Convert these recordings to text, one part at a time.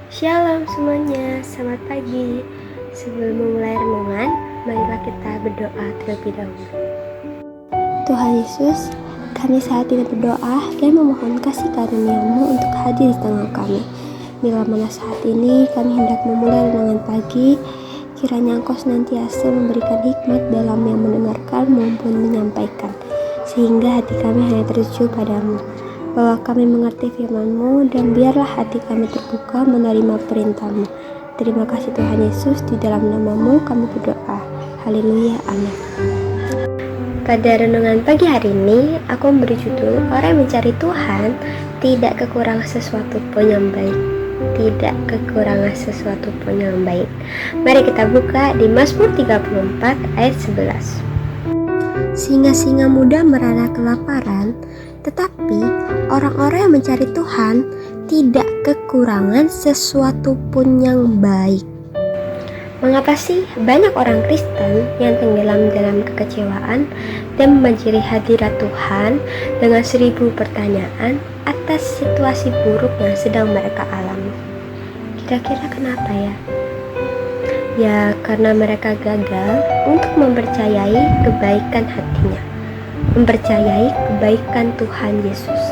Shalom semuanya, selamat pagi. Sebelum memulai renungan, marilah kita berdoa terlebih dahulu. Tuhan Yesus, kami saat ini berdoa dan memohon kasih karunia-Mu untuk hadir di tengah kami. Bila mana saat ini kami hendak memulai renungan pagi, kiranya Engkau senantiasa memberikan hikmat dalam yang mendengarkan maupun menyampaikan, sehingga hati kami hanya tertuju padamu, bahwa kami mengerti firman-Mu, dan biarlah hati kami terbuka menerima perintah-Mu. Terima kasih Tuhan Yesus, di dalam nama-Mu kami berdoa. Haleluya, amin. Pada renungan pagi hari ini, aku memberi judul Orang yang mencari Tuhan tidak kekurangan sesuatu pun yang baik. Tidak kekurangan sesuatu pun yang baik. Mari kita buka di Mazmur 34 ayat 11. Singa-singa muda merana kelaparan, tetapi orang-orang yang mencari Tuhan tidak kekurangan sesuatu pun yang baik. Mengapa sih banyak orang Kristen yang tenggelam dalam kekecewaan dan membanjiri hadirat Tuhan dengan 1000 pertanyaan atas situasi buruk yang sedang mereka alami? Kira-kira kenapa ya? Ya, karena mereka gagal untuk mempercayai kebaikan hatinya, mempercayai kebaikan Tuhan Yesus.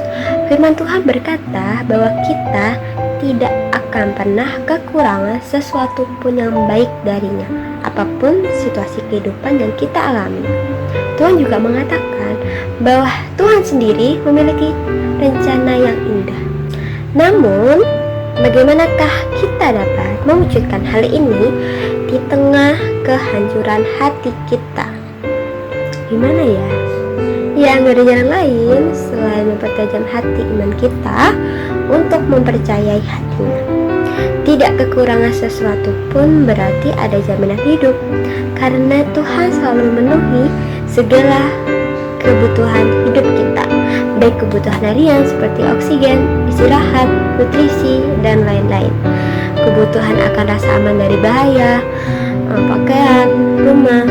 Firman Tuhan berkata bahwa kita tidak akan pernah kekurangan sesuatu pun yang baik darinya, apapun situasi kehidupan yang kita alami. Tuhan juga mengatakan bahwa Tuhan sendiri memiliki rencana yang indah. Namun, bagaimanakah kita dapat mewujudkan hal ini di tengah kehancuran hati kita? Gimana ya? Ya, nggak ada jalan lain selain mempertajam hati iman kita untuk mempercayai hatinya. Tidak kekurangan sesuatu pun berarti ada jaminan hidup, karena Tuhan selalu memenuhi segala kebutuhan hidup kita, baik kebutuhan harian seperti oksigen, istirahat, nutrisi, dan lain-lain. Kebutuhan akan rasa aman dari bahaya, pakaian, rumah,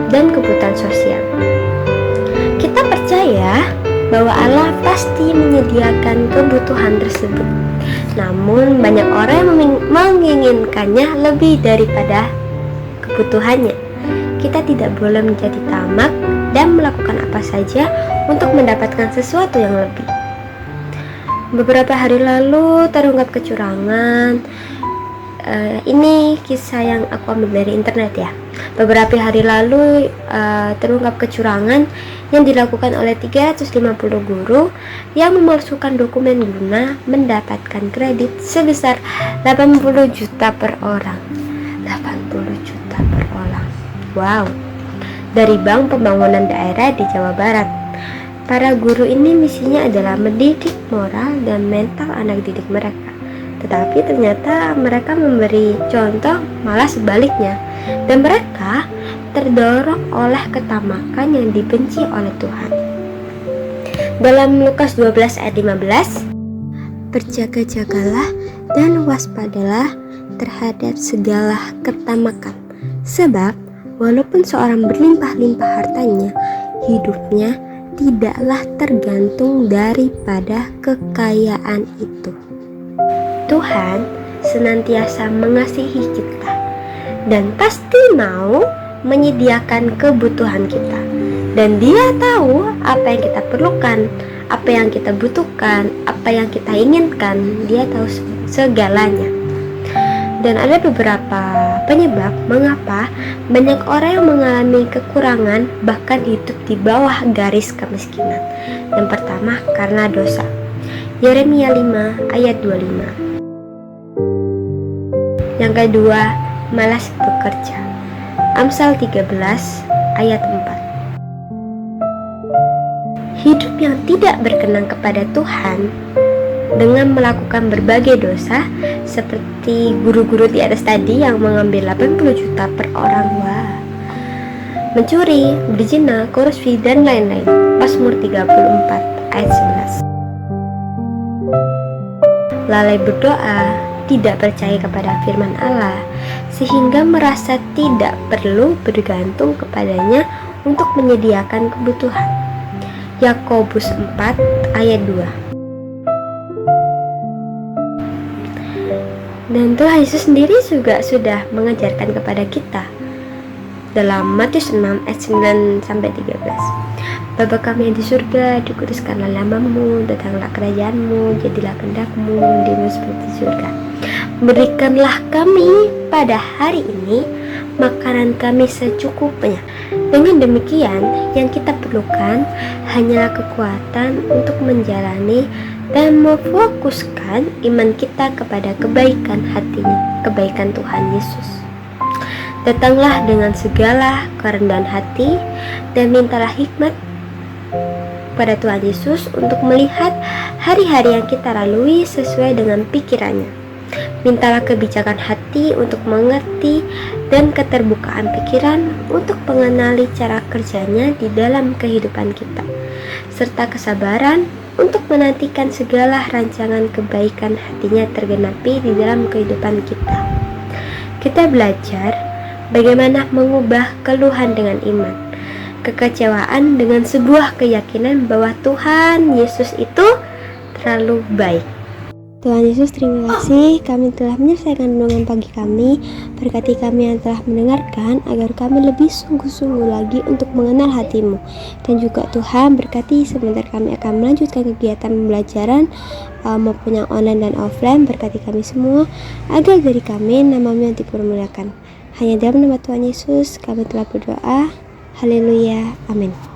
dan kebutuhan sosial. Kita percaya bahwa Allah pasti menyediakan kebutuhan tersebut. Namun banyak orang yang menginginkannya lebih daripada kebutuhannya. Kita tidak boleh menjadi tamak dan melakukan apa saja untuk mendapatkan sesuatu yang lebih. Beberapa hari lalu terungkap kecurangan. Ini kisah yang aku ambil dari internet ya. Beberapa hari lalu terungkap kecurangan yang dilakukan oleh 350 guru yang memalsukan dokumen guna mendapatkan kredit sebesar 80 juta per orang. 80 juta per orang. Wow. Dari Bank Pembangunan Daerah di Jawa Barat. Para guru ini misinya adalah mendidik moral dan mental anak didik mereka. Tetapi ternyata mereka memberi contoh malah sebaliknya, dan mereka terdorong oleh ketamakan yang dibenci oleh Tuhan. Dalam Lukas 12 ayat 15, berjaga-jagalah dan waspadalah terhadap segala ketamakan, sebab walaupun seorang berlimpah-limpah hartanya, hidupnya tidaklah tergantung daripada kekayaan itu. Tuhan senantiasa mengasihi kita dan pasti mau menyediakan kebutuhan kita, dan Dia tahu apa yang kita perlukan, apa yang kita butuhkan, apa yang kita inginkan. Dia tahu segalanya. Dan ada beberapa penyebab mengapa banyak orang yang mengalami kekurangan, bahkan hidup di bawah garis kemiskinan. Yang pertama, karena dosa. Yeremia 5 ayat 25. Yang kedua, malas bekerja. Amsal 13 ayat 4. Hidup yang tidak berkenan kepada Tuhan dengan melakukan berbagai dosa seperti guru-guru di atas tadi yang mengambil 80 juta per orang. Wah. Mencuri, berzina, korupsi, dan lain-lain. Mazmur 34 ayat 11. Lalai berdoa, tidak percaya kepada firman Allah, sehingga merasa tidak perlu bergantung kepadanya untuk menyediakan kebutuhan. Yakobus 4 ayat 2. Dan Tuhan Yesus sendiri juga sudah mengajarkan kepada kita dalam Matius 6 ayat 9 sampai 13. Bapa kami yang di surga, dikuduskanlah namamu, datanglah kerajaanmu, jadilah kehendakmu di bumi seperti di surga. Berikanlah kami pada hari ini makanan kami secukupnya. Dengan demikian, yang kita perlukan hanyalah kekuatan untuk menjalani dan memfokuskan iman kita kepada kebaikan hatinya, kebaikan Tuhan Yesus. Datanglah dengan segala kerendahan hati dan mintalah hikmat pada Tuhan Yesus untuk melihat hari-hari yang kita lalui sesuai dengan pikirannya. Mintalah kebijakan hati untuk mengerti dan keterbukaan pikiran untuk mengenali cara kerjanya di dalam kehidupan kita, serta kesabaran untuk menantikan segala rancangan kebaikan hatinya tergenapi di dalam kehidupan kita. Kita belajar bagaimana mengubah keluhan dengan iman, kekecewaan dengan sebuah keyakinan bahwa Tuhan Yesus itu terlalu baik. Tuhan Yesus, terima kasih kami telah menyelesaikan renungan pagi kami. Berkati kami yang telah mendengarkan agar kami lebih sungguh-sungguh lagi untuk mengenal hati-Mu. Dan juga Tuhan berkati sebentar kami akan melanjutkan kegiatan pembelajaran maupun yang online dan offline. Berkati kami semua agar dari kami nama-Mu yang dipermuliakan. Hanya dalam nama Tuhan Yesus kami telah berdoa. Haleluya, amin.